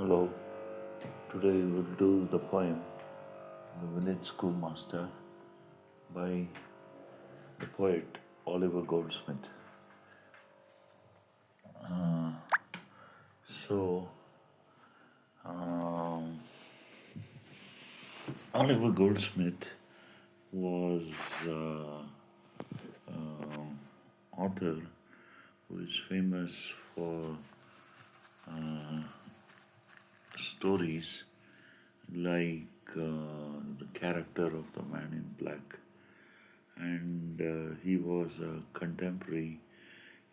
Hello, today we'll do the poem The Village Schoolmaster by the poet Oliver Goldsmith. So, um, Oliver Goldsmith was an author who is famous for stories like The Character of the Man in Black, and he was a contemporary.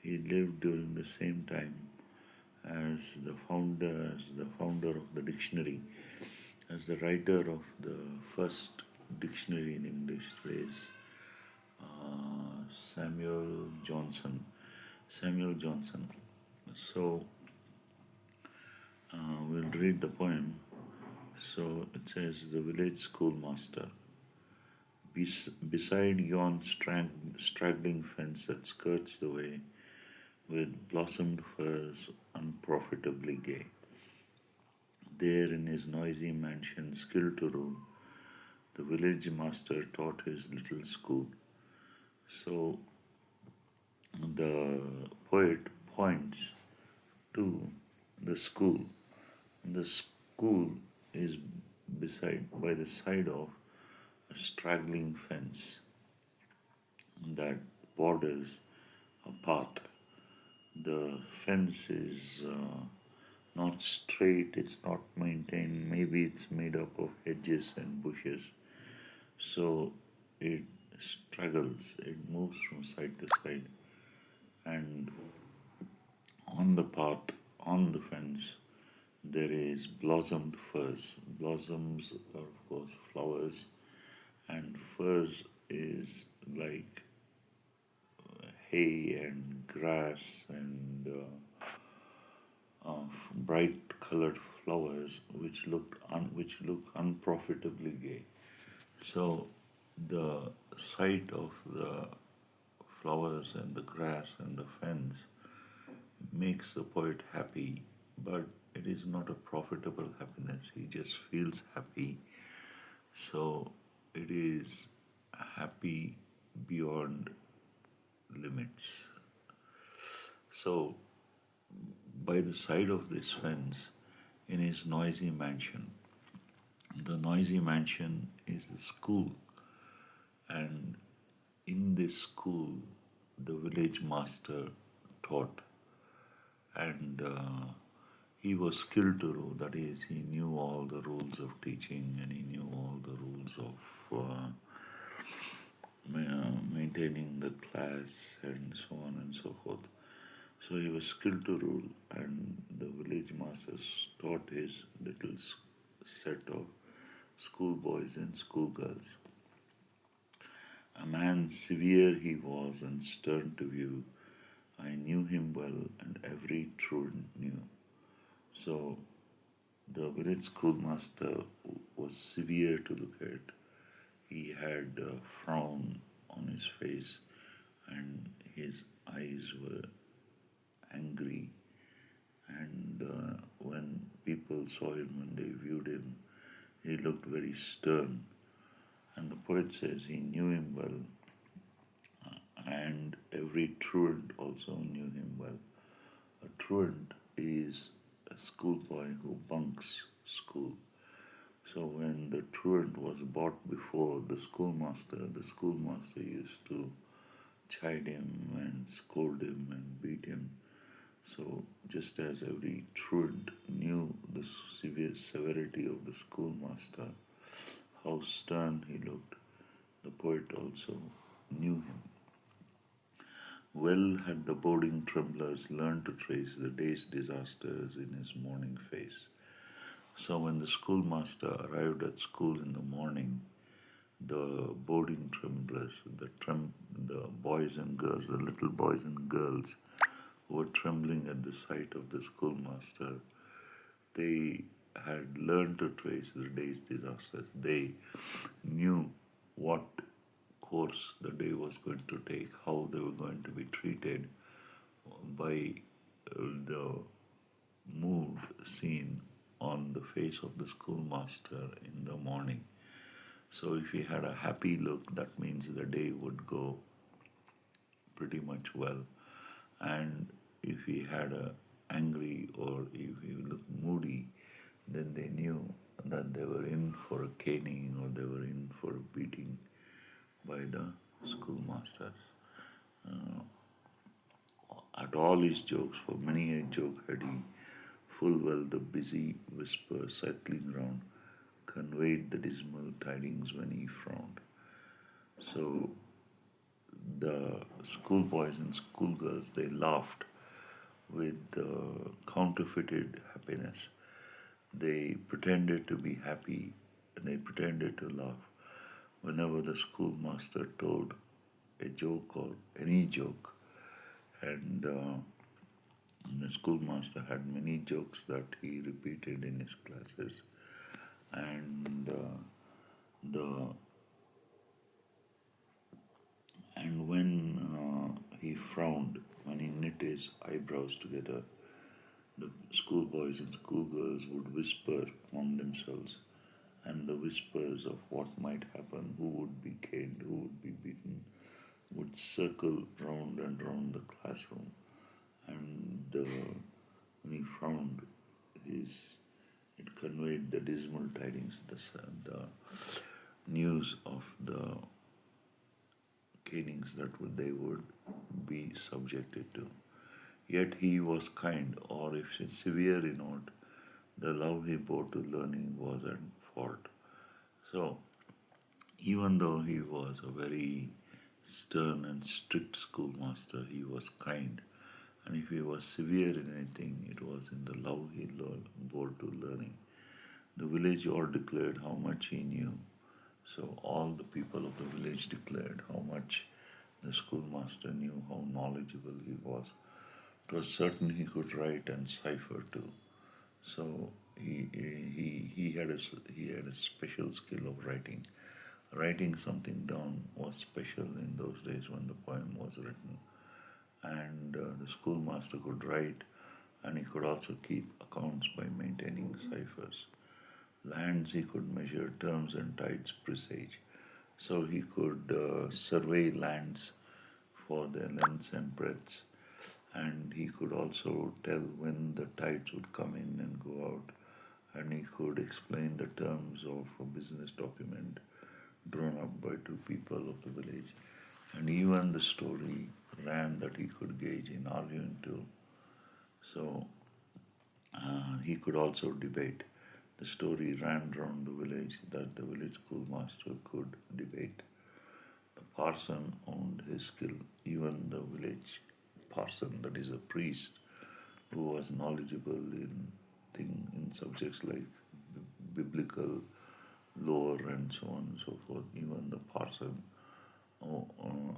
He lived during the same time as the founder of the dictionary, as the writer of the first dictionary in English. There is Samuel Johnson. Samuel Johnson. So we'll read the poem. So it says, The Village Schoolmaster. Beside yon straggling fence that skirts the way, with blossomed firs unprofitably gay, there in his noisy mansion, skilled to rule, the village master taught his little school. So the poet points to the school. The school is by the side of a straggling fence that borders a path. The fence is not straight, it's not maintained, maybe it's made up of hedges and bushes. So it struggles, it moves from side to side, and on the path, on the fence, there is blossomed firs. Blossoms are, of course, flowers, and firs is like hay and grass and bright colored flowers which look unprofitably gay. So the sight of the flowers and the grass and the fence makes the poet happy, but it is not a profitable happiness. He just feels happy. So it is happy beyond limits. So by the side of this fence, in his noisy mansion, the noisy mansion is the school, and in this school, the village master taught, and he was skilled to rule. That is, he knew all the rules of teaching, and he knew all the rules of maintaining the class, and so on and so forth. So he was skilled to rule, and the village masters taught his little set of schoolboys and schoolgirls. A man severe he was and stern to view. I knew him well, and every truant knew. So the village schoolmaster was severe to look at. He had a frown on his face, and his eyes were angry. And when people saw him, when they viewed him, he looked very stern. And the poet says he knew him well, and every truant also knew him well. A truant is a schoolboy who bunks school. So when the truant was brought before the schoolmaster used to chide him and scold him and beat him. So just as every truant knew the severe severity of the schoolmaster, how stern he looked, the poet also knew him. Well had the boding tremblers learned to trace the day's disasters in his morning face. So when the schoolmaster arrived at school in the morning, the boarding tremblers, the boys and girls, the little boys and girls who were trembling at the sight of the schoolmaster, they had learned to trace the day's disasters. They knew what course the day was going to take, how they were going to be treated by the mood seen on the face of the schoolmaster in the morning. So if he had a happy look, that means the day would go pretty much well. And if he had a angry or if he looked moody, then they knew that they were in for a caning or they were in for a beating by the schoolmasters. At all his jokes, for many a joke had he, full well the busy whisper circling round conveyed the dismal tidings when he frowned. So the schoolboys and schoolgirls, they laughed with counterfeited happiness. They pretended to be happy and they pretended to laugh whenever the schoolmaster told a joke or any joke. And the schoolmaster had many jokes that he repeated in his classes. And the and when he frowned, when he knit his eyebrows together, the schoolboys and schoolgirls would whisper among themselves, and the whispers of what might happen, who would be caned, who would be beaten, would circle round and round the classroom. And when he frowned, it conveyed the dismal tidings, the news of the canings that they would be subjected to. Yet he was kind, or if severe in aught, the love he bore to learning was at fault. So, even though he was a very stern and strict schoolmaster, he was kind. And if he was severe in anything, it was in the love he bore to learning. The village all declared how much he knew. So all the people of the village declared how much the schoolmaster knew, how knowledgeable he was. It was certain he could write and cipher too. So he had a special skill of writing. Writing something down was special in those days when the poem was written. And the schoolmaster could write, and he could also keep accounts by maintaining ciphers. Lands he could measure, terms and tides presage. So he could survey lands for their lengths and breadths, and he could also tell when the tides would come in and go out, and he could explain the terms of a business document drawn up by two people of the village. And even the story ran that he could gauge in arguing too. So he could also debate. The story ran round the village that the village schoolmaster could debate. The parson owned his skill. Even the village parson, that is a priest, who was knowledgeable in subjects like biblical lore and so on and so forth. Even the parson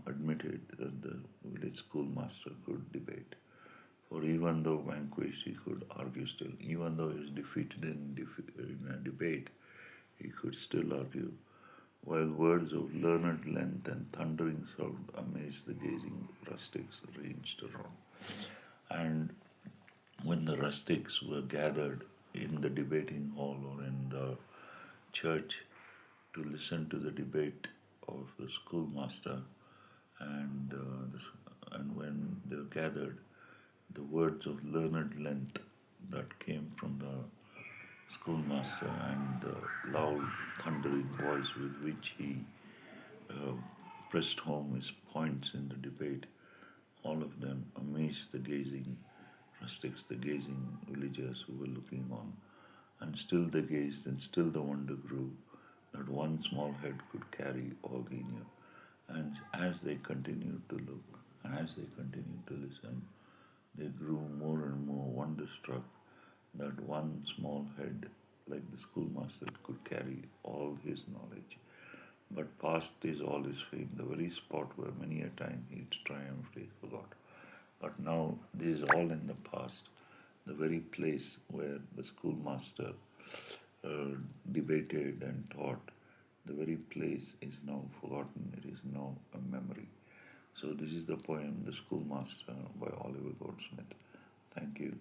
admitted that the village schoolmaster could debate. For even though vanquished, he could argue still. Even though he was defeated in a debate, he could still argue. While words of learned length and thundering sound amazed the gazing rustics ranged around. And when the rustics were gathered in the debating hall or in the church to listen to the debate of the schoolmaster, and when they were gathered, the words of learned length that came from the schoolmaster and the loud thundering voice with which he uh, pressed home his points in the debate, all of them amazed the gazing rustics, the gazing villagers who were looking on. And still they gazed, and still the wonder grew that one small head could carry all he knew. And as they continued to look, and as they continued to listen, they grew more and more wonder-struck that one small head, like the schoolmaster, could carry all his knowledge. But past is all his fame, the very spot where many a time he triumphed he forgot. But now this is all in the past, the very place where the schoolmaster debated and taught, the very place is now forgotten, it is now a memory. So this is the poem The Schoolmaster by Oliver Goldsmith. Thank you.